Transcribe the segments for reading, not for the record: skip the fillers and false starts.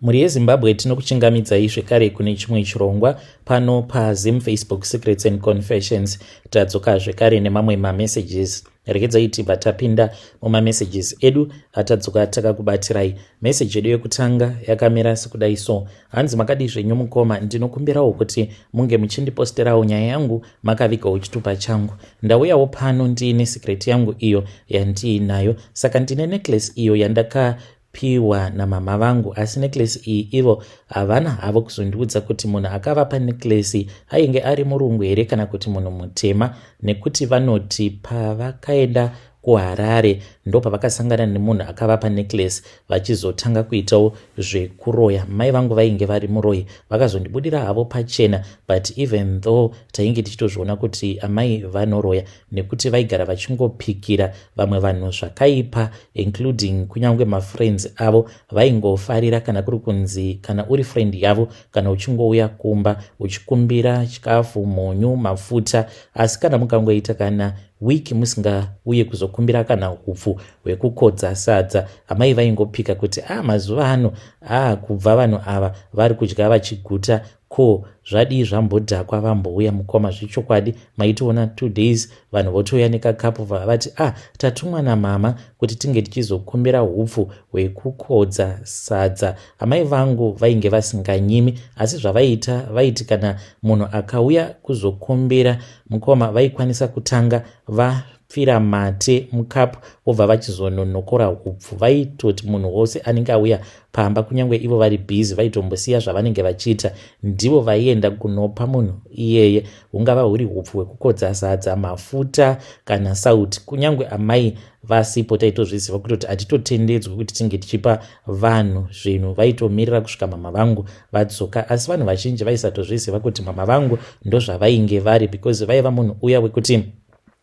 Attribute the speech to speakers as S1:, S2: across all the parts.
S1: Muri yeZimbabwe tinokuchingamidzai zvekare kune chimwe chirongwa pano paZim Facebook Secrets and Confessions. Tadzoka zvekare nemamwe mamessages. Regedzai tibva tapinda mumamessages edu atadzoka takakubatirai. Message edu yekutanga yakamira sekudai so: hanzi makadi zvenyu mukoma, ndinokumbirawo kuti munge muchindiposterawo nyaya yangu makavigawo chitupa changu. Ndauyawo pano ndiine secret yangu iyo yandiinayo, saka ndine necklace iyo yandakapiwa namama vangu, asi necklace iyi ivo havana havo kuzondiudza kuti munhu akavapa necklace ainge ari murungu here kana kuti munhu mutema, nekuti vanoti pavakaenda kuHarare ndo pavakasangana nemunhu akavapa necklace vachizotanga kuitawo zvekuroya. Mai vangu vainge vari muroyi, vakazondibudira havo pachena, but even though tainge tichitozviona kuti amai vanoroya nekuti vaigara vachingopikira vamwe vanhu zvakaipa, including kunyange mafriends avo vaingofarira kana kuri kunzi kana uri friend yavo kana uchingouya kumba uchikumbira chikafu, munyu, mafuta, asi kana mukangoita kana wiki musingauye kuzokumbira kana hupfu hwekukodza sadza, amai vaingopika kuti mazuva ano kubva vanhu ava vari kudya vachiguta, ko zvadii zvambodhakwa vambouya mukoma. Zvechokwadi maitoona 2 days vanhu votouya nekakapu vati tatumwa namama kuti tinge tichizokumbira hupfu hwekukodza sadza. Amai vangu vainge vasinganyimi, asi zvavaiita vaiti kana munhu akauya kuzokumbira mukoma vaikwanisa kutanga vapfira mate mukapu vobva vachizononokora hupfu. Vaitoti munhu wose anenge auya pamba, kunyange ivo vari bhizi, vaitombosiya zvavanenge vachiita, ndivo vaienda kunopa munhu iyeye, hungava huri hupfu hwekukodza sadza, mafuta kana sauti. Kunyange amai vasipo taitozviziva kuti hatitotendedzwi kuti tinge tichipa vanhu zvinhu, vaitomirira kusvika mama vangu vadzoka, asi vanhu vazhinji vaisatozviziva kuti mama vangu ndo zvavainge vari, because vaiva munhu uya wekuti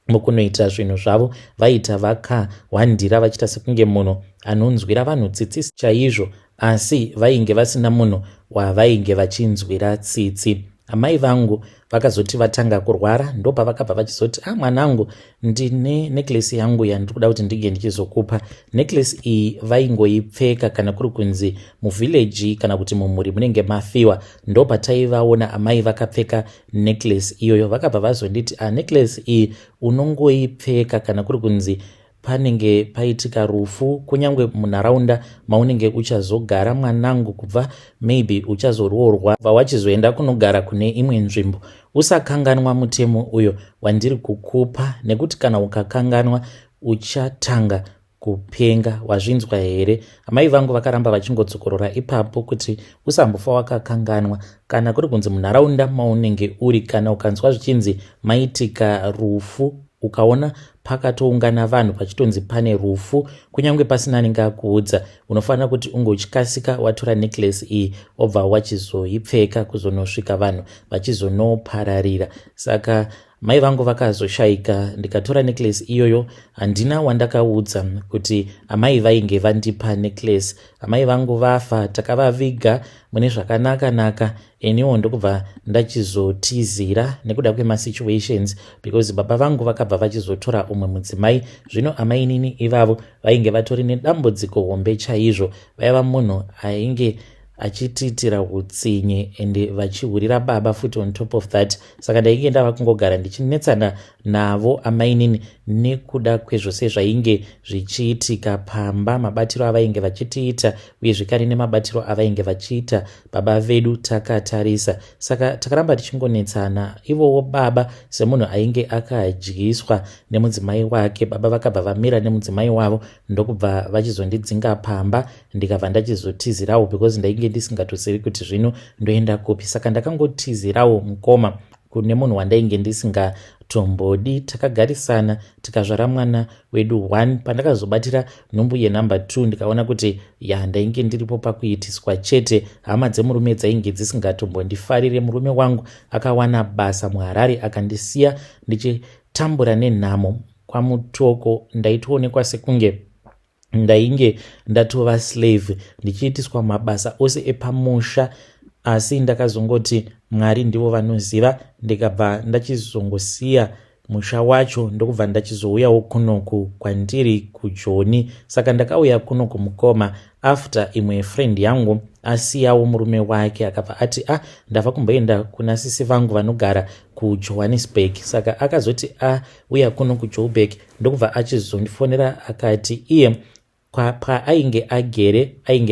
S1: mukunoita zvinhu zvavo vaita vakawandira vachiita sekunge munhu anonzwira vanhu tsitsi chaizvo, asi vainge vasina munhu wavainge vachinzwira tsitsi. Amai vangu vakazoti vatanga kurwara ndo pavakabva vachizoti mwanangu, ndine necklace yangu yandiri kuda kuti ndige ndichizokupa. Necklace iyi vaingoipfeka kana kuri kunzi muvhileji kana kuti mumhuri munenge mafiwa, ndo pataivaona amai vakapfeka necklace iyoyo. Vakabva vazonditi necklace iyi unongoipfeka kana kuri kunzi panenge paitika rufu, kunyange munharaunda maunenge uchazogara mwanangu, kubva maybe uchazoroorwa wachizoenda kunogara kune imwe nzvimbo, usakanganwa mutemo uyo wandiri kukupa, nekuti kana ukakanganwa uchatanga kupenga. Wazvinzwa here? Amai vangu vakaramba vachingodzokorora ipapo kuti usambofa wakakanganwa. Kana kuri kunzi munharaunda maunenge uri, kana ukanzwa zvichinzi maitika rufu, ukaona pakatoungana vanhu pachitonzi pane rufu, kunyange pasina anenge akuudza, unofanira kuti unge uchikasika watora necklace iyi obva wachizoipfeka kuzonosvika vanhu vachizonopararira. Saka mai vangu vakazoshayika, ndikatora necklace iyoyo. Handina wandakaudza kuti amai vainge vandipa necklace. Amai vangu vafa, takavaviga mune zvakanaka-naka, eniwo ndokubva ndachizotizira nekuda kwemasituations, because baba vangu vakabva vachizotora umwe mudzimai. Zvino amai nini ivavo vainge vatori nedambudziko hombe chaizvo. Vaiva munhu ainge achitiitira utsinye ende vachihurira baba futi on top of that. Saka ndainge ndava kungogara ndichinetsana navo amai nini nekuda kwezvose zvainge zvichiitika pamba, mabatiro avainge vachitiita uye zvekare nemabatiro avainge vachiita baba vedu takatarisa. Saka takaramba tichingonetsana. Ivowo baba semunhu ainge akadyiswa nemudzimai wake, baba vakabva vamira nemudzimai wavo ndokubva vachizondidzinga pamba, ndikabva ndachizotizirawo because ndainge ndisingatozivi kuti zvino ndoenda kupi. Saka ndakangotizirawo mukoma kune munhu wandainge ndisingatombodi. Takagarisana tikazvara mwana wedu 1. Pandakazobatira nhumbu yenumber 2 ndikaona kuti ndainge ndiripo pakuitiswa chete. Hama dzemurume dzainge dzisingatombondifarire. Murume wangu akawana basa muHarare akandisiya ndichitambura nenhamo kwamutoko. Ndaitoonekwa sekunge ndainge ndatova slave ndichiitiswa mabasa ose epamusha, asi ndakazongoti Mwari ndivo vanoziva. Ndikabva ndachizongosiya musha wacho ndokubva ndachizouyawo kunoku kwandiri kuJoni. Saka ndakauya kunoku mukoma after imwe friend yangu asiyawo murume wake akabva ati ndava kumboenda kuna sisi vangu vanogara kuJohannesburg. Saka akazoti uya kuno kuJoburg ndokubva achizondifonera akati iye paainge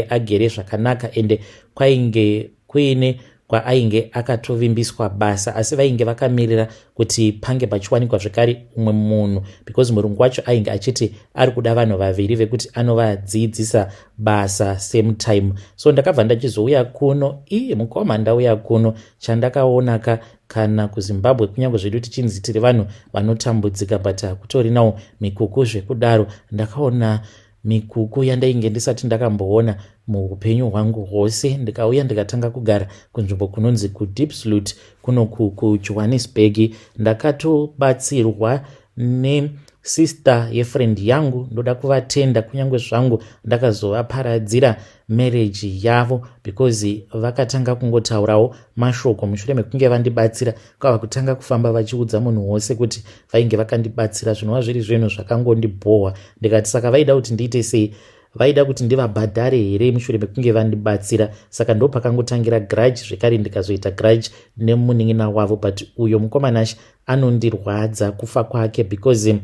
S1: agere zvakanaka ende kwainge kuine kwaainge akatovimbiswa basa, asi vainge vakamirira kuti pange pachiwanikwa zvekare umwe munhu, because murungu wacho ainge achiti ari kuda vanhu vaviri vekuti anovadzidzisa basa same time. So ndakabva ndachizouya kuno, mukoma ndauya kuno, chandakaonaka kana kuZimbabwe kunyange zvedu tichinzi tiri vanhu vanotambudzika, but kutori nawo mikuku zvekudaro. Ndakaona mikuku yandainge ndisati ndakamboona muupenyu hwangu hwose. Ndikauya ndikatanga kugara kunzvimbo kunonzi kuDiepsloot kuno kuJohannesburg. Ndakatobatsirwa nesister yefriend yangu, ndoda kuvatenda kunyange zvangu ndakazovaparadzira marriage yavo, because vakatanga kungotaurawo mashoko mushure mekunge vandibatsira, kwava kutanga kufamba vachiudza munhu wose kuti vainge vakandibatsira, zvinova zviri zvinhu zvakangondibhohwa. Ndikati saka vaida kuti ndiite sei? Vaida kuti ndivabhadhare here mushure mekunge vandibatsira? Saka ndo pakangotangira grudge, zvekare ndikazoita grudge nemunin'ina wavo. But uyo mukomanashi anondirwadza kufa kwake, because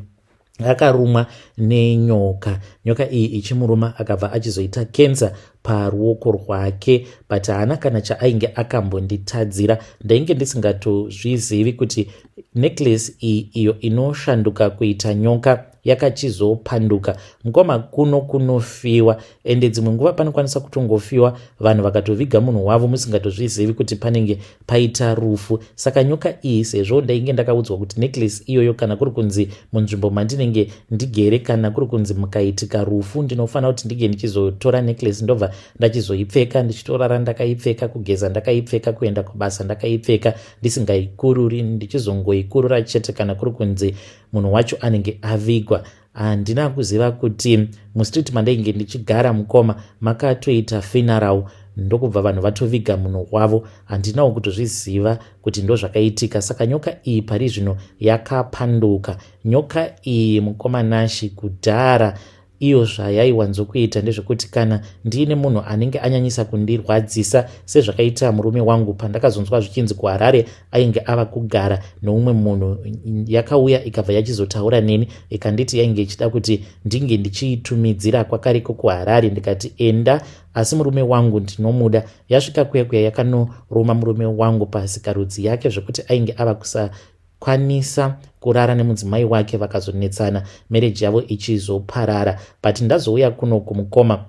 S1: akarumwa nenyoka. Nyoka iyi ichimuruma akabva achizoita cancer paruoko rwake, but haana kana chaainge akambonditadzira. Ndainge ndisingatozvizivi kuti necklace iyi iyo inoshanduka kuita nyoka yakachizopanduka. Mukoma kunofiwa, ende dzimwe nguva panokwanisa kutongofiwa vanhu vakatoviga munhu wavo musingatozvizivi kuti panenge paita rufu. Saka nyoka iyi, sezvo ndainge ndakaudzwa kuti necklace iyoyo kana kuri kunzi munzvimbo mandinenge ndigere, kana kuri kunzi mukaitika rufu, ndinofanira kuti ndige ndichizotora necklace ndobva ndachizoipfeka, ndichitorara ndakaipfeka, kugeza ndakaipfeka, kuenda kubasa ndakaipfeka, ndisingaikururi, ndichizongoikurura chete kana kuri kunzi munhu wacho anenge avigwa. Handina kuziva kuti mustreet mandainge ndichigara mukoma makatoita funeral, ndokubva vanhu vatoviga munhu wavo. Handinawo kutozviziva kuti ndo zvakaitika. Saka nyoka iyi pari zvino yakapanduka. Nyoka iyi mukomanashi kudhara iyo zvayaiwanzokuita ndezvekuti kana ndiine munhu anenge anyanyisa kundirwadzisa sezvakaita murume wangu pandakazonzwa zvichinzi kuHarare ainge ava kugara noumwe munhu, yakauya ikabva yachizotaura neni ikanditi yainge ichida kuti ndinge ndichiitumidzira kwakariko kuHarare. Ndikati enda, asi murume wangu ndinomuda. Yasvika kuya yakanoruma murume wangu pasikarudzi yake zvekuti ainge ava kusakwanisa kurara nemudzimai wake, vakazonetsana, marriage yavo ichizoparara. But ndazouya kuno kumukoma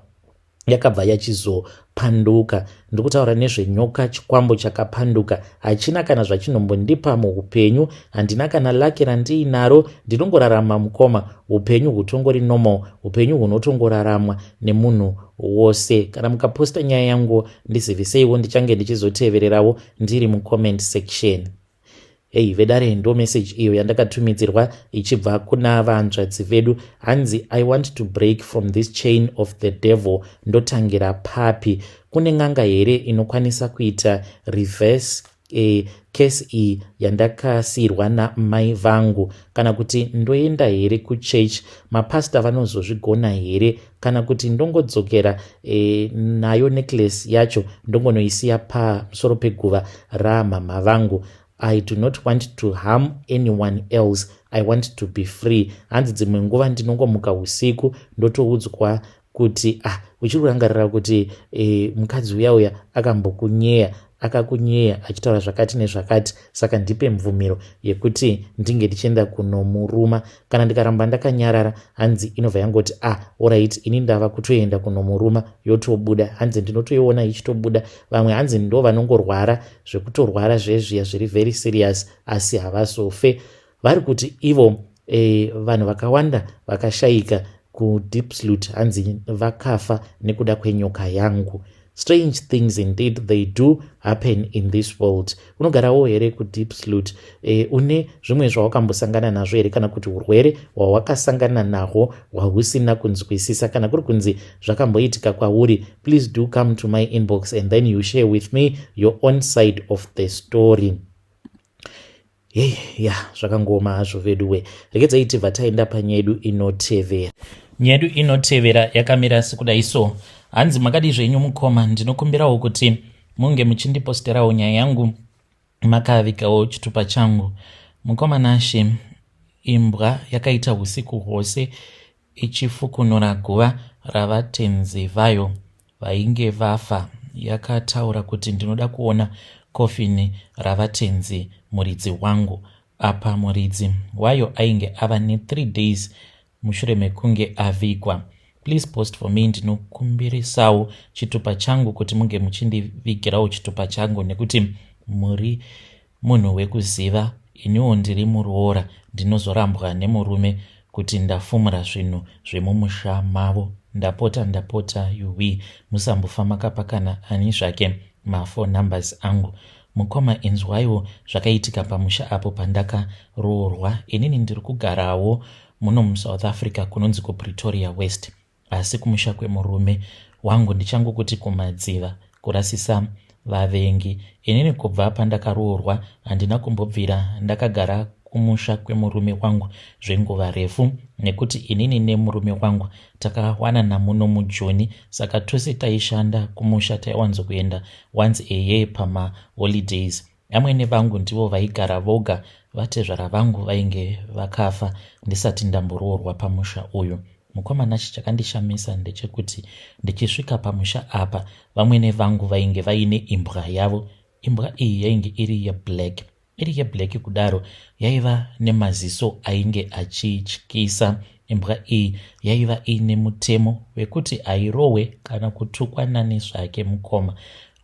S1: yakabva yachizopanduka. Ndikutaura nezvenyoka, chikwambo chakapanduka. Hachina kana zvachinombondipa muupenyu, handina kana lake randiinaro. Ndinongorarama mukoma, upenyu hutongori normal, upenyu hunotongoraramwa nemunhu wose. Kana mukaposta nyaya yangu ndiziviseiwo, ndichange ndichizotevererawo ndiri mucomment section. Vedare ndo message iyo yandakatumidzirwa ichibva kuna vanzvadzi vedu. Hanzi I want to break from this chain of the devil. Ndotangira papi? Kune ng'anga here inokwanisa kuita reverse case iyi yandakasirwa namai vangu? Kana kuti ndoenda here kuchurch? Mapasta vanozozvigona here? Kana kuti ndongodzokera nayo necklace yacho ndongonoisiya pamusoro peguva ramama vangu? I do not want to harm anyone else. I want to be free. Hanzi dzimwe nguva ndinongomuka usiku ndotoudzwa kuti uchiri kurangarira kuti mukadzi uya akambokunyeya, akakunyeya achitaura zvakati nezvakati, saka ndipe mvumiro yekuti ndinge ndichienda kunomuruma. Kana ndikaramba ndakanyarara, hanzi inobva yangoti alright, ini ndava kutoenda kunomuruma, yotobuda. Hanzi ndinotoiona ichitobuda. Vamwe hanzi ndo vanongorwara zvekutorwara zvezviya zviri very serious, asi havasofe. Vari kuti ivo vanhu vakawanda vakashayika kuDiepsloot, hanzi vakafa nekuda kwenyoka yangu. Strange things indeed they do happen in this world. Unogarawo here kuDiepsloot, une zvimwe zvawakambosangana nazvo here, kana kuti urwere hwawakasangana nahwo hwahusina kunzwisisa, kana kuri kunzi zvakamboitika kwauri? Please do come to my inbox and then you share with me your own side of the story. Zvakangoma hazvo veduwe. Regedzai tibva taenda panyedu inotevera. Nyedu inotevera yakamira sekudai so. Hanzi makadi zvenyu mukoma, ndinokumbirawo kuti munge muchindiposterawo nyaya yangu makavikawo chitupa changu. Mukoma Nashe, imbwa yakaita usiku hwose ichifukunura guva ravatenzi vayo vainge vafa. Yakataura kuti ndinoda kuona kofini ravatenzi muridzi wangu. Apa muridzi wayo ainge ava ne3 days mushure mekunge avigwa. Please post for me, ndinokumbirisawo chitupa changu kuti munge muchindivigirawo chitupa changu, nekuti muri munhu wekuziva. Iniwo ndiri muroora, ndinozorambwa nemurume kuti ndafumura zvinhu zvemumusha mavo. Ndapota yuwi, musambofa makapakana ani zvake mafone numbers angu. Mukoma, inzwaiwo zvakaitika pamusha apo pandakaroorwa. Inini ndiri kugarawo muno muSouth Africa kunonzi kuPretoria West, asi kumusha kwemurume wangu ndichangokuti kumadziva kurasisa vavengi. Inini kubva pandakaroorwa handina kumbobvira ndakagara kumusha kwemurume wangu zvenguva refu, nekuti inini nemurume wangu takawanana muno muJuni, saka tose taishanda kumusha taiwanzo kuenda once a year pamaholidays. Amwene vangu ndivo vaigara voga, vatezvara vangu vainge vakafa ndisati ndamboroorwa pamusha uyu. Mukoma Nashe, chakandishamisa ndechekuti ndichisvika pamusha apa vamwene vangu vainge vaine imbwa yavo. Imbwa iyi yainge iri yeblack kudaro, yaiva nemaziso ainge achityisa. Imbwa iyi yaiva ine mutemo wekuti airohwe kana kutukwa nani zvake. Mukoma,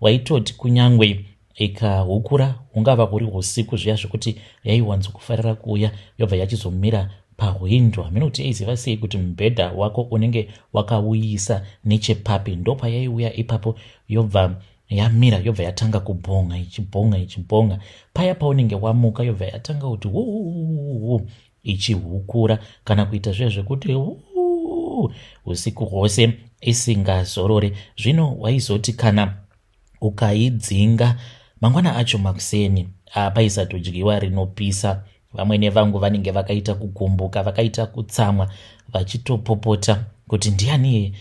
S1: waitoti kunyangwe ikahukura, hungava kuri usiku zviya zvekuti yaiwanzo kufarira kuuya yobva yachizomira pahwindo. Hamene kuti yaiziva sei kuti mubhedha wako unenge wakauyisa nechepapi, ndopa yaiuya ipapo yobva yamira, yobva yatanga kubhonga ichibhonga. Paya paunenge wamuka yobva yatanga kuti ichihukura, kana kuita zvekuti usiku hwose isingazorore. Zvino waizoti kana ukaidzinga mangwana acho makuseni paisatodyiwa rinopisa, vamwene vangu vanenge vakaita kugumbuka, vakaita kutsamwa, vachitopopota kuti ndiani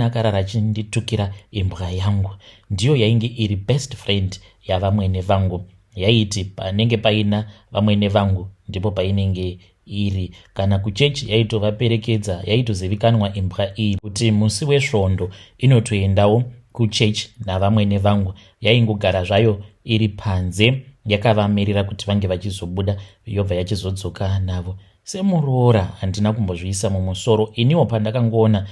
S1: akarara achinditukira imbwa yangu. Ndiyo yainge iri best friend yavamwene vangu. Yaiti panenge paina vamwene vangu ndipo painenge iri. Kana kuchechi yaitovaperekedza, yaitozivikanwa imbwa iyi kuti musi wesvondo inotoendawo kuchechi navamwene vangu. Yaingogara zvayo iri panze yakavamirira kuti vange vachizobuda, yobva yachizodzoka navo. Semuroora handina kumbozviisa mumusoro. Iniwo pandakangoona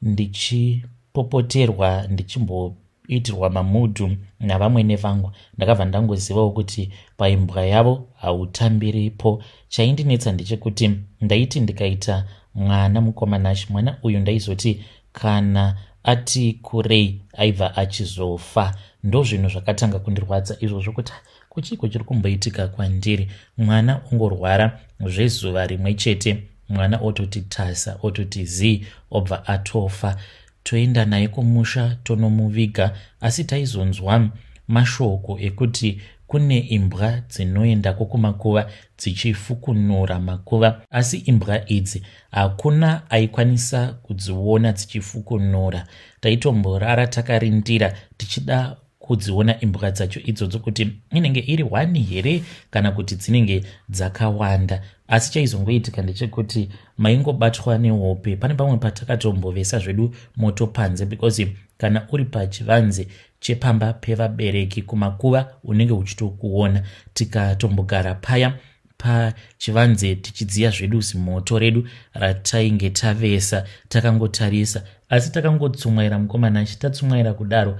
S1: ndichipopoterwa ndichimboitirwa mamudhu navamwene vangu, ndakabva ndangozivawo kuti paimbwa yavo hautambiripo. Chaindinetsa ndechekuti ndaiti ndikaita mwana Mukoma Nashe, mwana uyu ndaizoti kana ati kurei aibva achizofa. Ndo zvinhu zvakatanga kundirwadza izvozvo kuti kuchiko chiri kumboitika kwandiri. Mwana ongorwara zvezuva rimwe chete, mwana ototi tasa, ototi zii, obva atofa. Toenda naye kumusha tonomuviga, asi taizonzwa mashoko ekuti kune imbwa dzinoendako kumakuva dzichifukunura makuva, asi imbwa idzi hakuna aikwanisa kudziona dzichifukunura. Taitomborara takarindira tichida kudziona imbwa dzacho idzodzo kuti inenge iri 1 here kana kuti dzinenge dzakawanda. Asi chaizongoitika ndechekuti maingobatwa nehope. Pane pamwe patakatomboisa zvedu moto panze, because kana uri pachivanze chepamba pevabereki kumakuva unenge uchitokuona. Tikatombogara paya pachivanze tichidziya zvedu zimoto redu ratainge tavesa, takangotarisa, asi takangotsumwaira Mukoma Nashe. Tatsumwaira kudaro,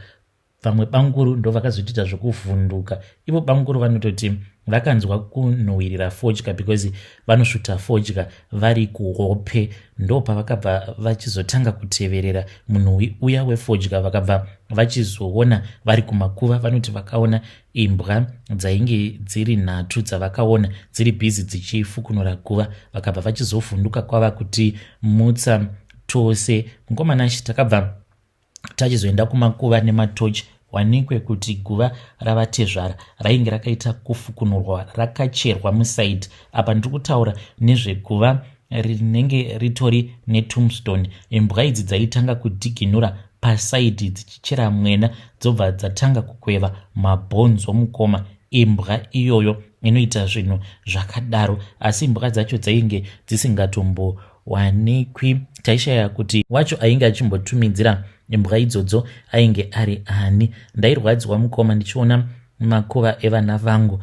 S1: vamwe banguru ndo vakazotita zvokuvhunduka. Ivo banguru vanototi vakanzwa kunhuhwirira fodya, because vanosvuta fodya vari kuhope. Ndo pavakabva vachizotanga kuteverera munhuhwi uya wefodya, vakabva vachizoona vari kumakuva. Vanoti vakaona imbwa dzainge dziri 3 dzavakaona dziri bhizi dzichifukunura guva, vakabva vachizovhunduka kwava kuti mutsa tose. Mukoma Nashe, takabva tachizoenda kumakuva nematochi, wanikwe kuti guva ravatezvara rainge rakaita kufukunurwa, rakacherwa musaidi. Apa ndiri kutaura nezveguva rinenge ritori netombstone. Imbwa idzi dzaitanga kudhiginura pasaidhi dzichichera mwena dzobva dzatanga kukweva mabhonzo mukoma. Imbwa iyoyo inoita zvinhu zvakadaro, asi imbwa dzacho dzainge dzisingatombowanikwi. Taishaya kuti wacho ainge achimbotumidzira imbwa idzodzo ainge ari ani. Ndairwadzwa mukoma ndichiona makuva evana vangu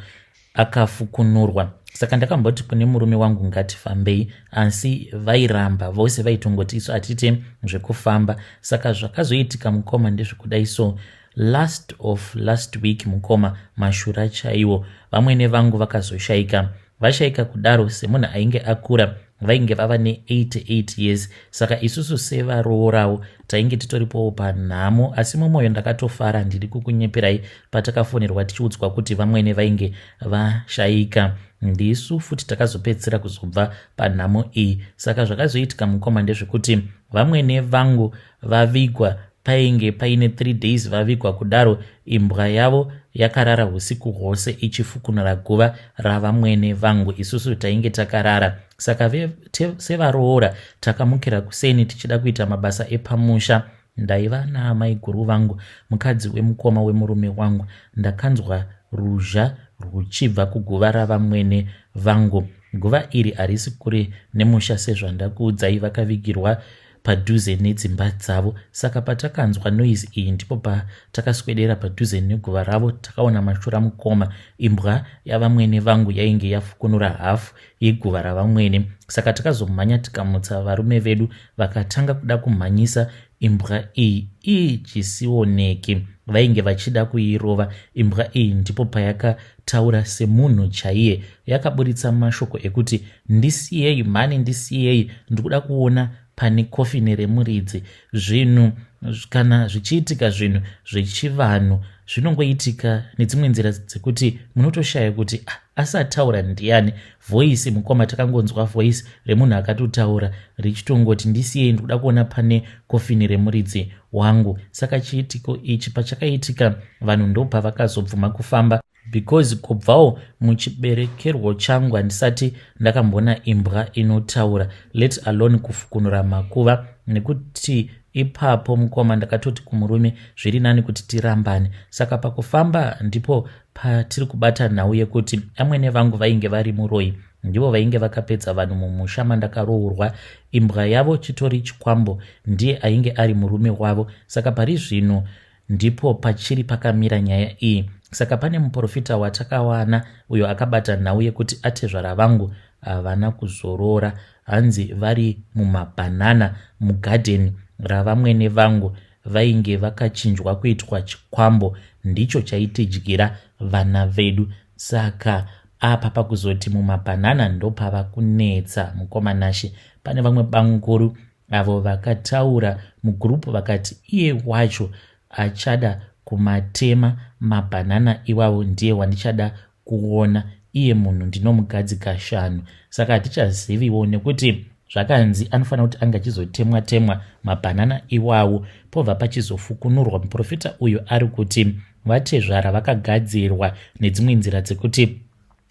S1: akafukunurwa. Saka ndakamboti kune murume wangu ngatifambei, asi vairamba vose, vaitongoti isu hatite zvekufamba. Saka zvakazoitika mukoma ndezvekudai. So last week mukoma, mashura chaiwo, vamwene vangu vakazoshaika. Vashaika kudaro semunhu ainge akura, vainge vava ne88 years. Saka isusu sevaroorawo tainge titoripowo panhamo, asi mumwoyo ndakatofara ndiri kukunyeperai patakafonerwa tichiudzwa kuti vamwene vainge vashaika. Ndisu futi takazopedzera kuzobva panhamo iyi. Saka zvakazoitika mukoma ndezvekuti vamwene vangu vavigwa, painge paine 3 days vavigwa kudaro. Imbwa yavo yakarara usiku hwose ichifukunura guva ravamwene vangu, isusu tainge takarara. Saka sevaroora takamukira kuseni tichida kuita mabasa epamusha. Ndaiva naamai guru vangu, mukadzi wemukoma wemurume wangu. Ndakanzwa ruzha ruchibva kuguva ravamwene vangu. Guva iri harisi kure nemusha sezvandakuudzai, vakavigirwa padhuze nedzimba dzavo. Saka patakanzwa noise iyi ndipo patakaswedera padhuze neguva ravo, takaona mashura mukoma. Imbwa yavamwene vangu yainge yafukunura hafu yeguva ravamwene. Saka takazomhanya tikamutsa varume vedu, vakatanga kuda kumhanyisa imbwa iyi ichisioneke. Vainge vachida kuirova. Imbwa iyi ndipo payakataura semunhu chaiye. Yakaburitsa mashoko ekuti ndisiyei mhani, ndisiyei, ndikuda kuona pane kofini remuridzi. Zvinhu kana zvichiitika, zvinhu zvechivanhu zvinongoitika nedzimwe nzira dzekuti munotoshaya kuti asataura ndiani. Voisi mukoma, takangonzwa voisi remunhu akatotaura richitongoti ndisiyei, ndikuda kuona pane kofini remuridzi wangu. Saka chiitiko ichi pachakaitika, vanhu ndopa vakazobvuma kufamba, because kubvawo muchiberekerwo changu handisati ndakambona imbwa inotaura, let alone kufukunura makuva. Nekuti ipapo mukoma ndakatoti kumurume zviri nani kuti tirambane. Saka pakufamba ndipo patiri kubata nhau yekuti amwene vangu vainge vari muroi, ndivo vainge vakapedza vanhu mumusha mandakaroorwa. Imbwa yavo chitori chikwambo ndiye ainge ari murume wavo. Saka pari zvino ndipo pachiri pakamira nyaya iyi. Saka pane muprofita watakawana uyo akabata nhau yekuti atezvara vangu havana kuzorora, hanzi vari mumabhanana mugadheni ravamwene vangu vainge vakachinjwa kuitwa chikwambo, ndicho chaitidyira vana vedu. Saka apa pakuzoti mumabhanana ndopava kunetsa mukoma Nashe. Pane vamwe banguru avo vakataura mugurupu vakati iye wacho achada kumatema mabhanana iwawo ndiye wandichada kuona, iye munhu ndinomukadzi kashanu. Saka hatichaziviwo nekuti zvakanzi anofanira kuti anga achizotemwa mabhanana iwawo, pobva pachizofukunurwa. Muprofita uyu ari kuti vatezvara vakagadzirwa nedzimwe nzira dzekuti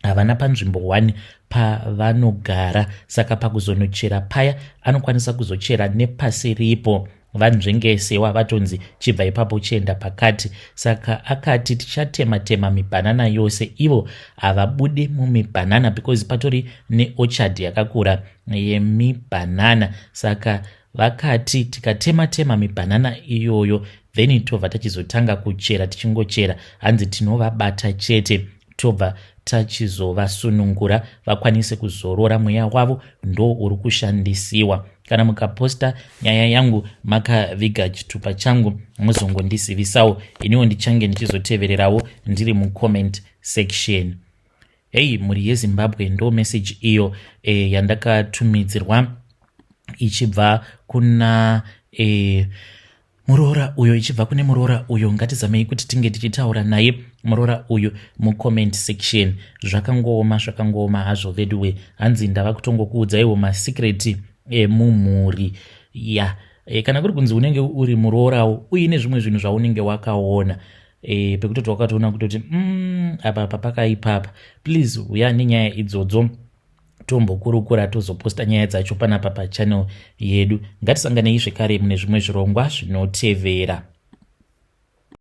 S1: havana panzvimbo 1 pavanogara. Saka pakuzonochera paya anokwanisa kuzochera nepasiripo. Vanzvengesewa vatonzi chibva ipapo chienda pakati. Saka akati tichatema mibhanana yose, ivo havabudi mumibhanana because patori neorchard yakakura yemibhanana. Saka vakati tikatema mibhanana iyoyo then tobva tachizotanga kuchera. Tichingochera hanzi tinovabata chete, tobva tachizovasunungura vakwanise kuzorora. Mweya wavo ndo uri kushandisiwa. Kana mukaposta nyaya yangu makaviga chitupa changu, muzongondisivisawo, iniwo ndichange ndichizotevererawo ndiri mucomment section. Hei, muri yeZimbabwe ndo message iyo yandakatumidzirwa ichibva kuna muroora uyo, ichibva kune muroora uyo. Ngatizamei kuti tinge tichitaura naye muroora uyu mucomment section. Zvakangooma hazvo veduwe, hanzi ndava kutongokuudzaiwo masikireti emumhuri ya kana kuri kunzi unenge uri muroorawo uine zvimwe zvinhu zvaunenge wakaona pekutoti wakatoona kutoti apa pakaipapa, please uya nenyaya idzodzo tombokurukura tozoposta nyaya dzacho panapa pachannel yedu. Ngatisanganei zvekare mune zvimwe zvirongwa zvinotevera.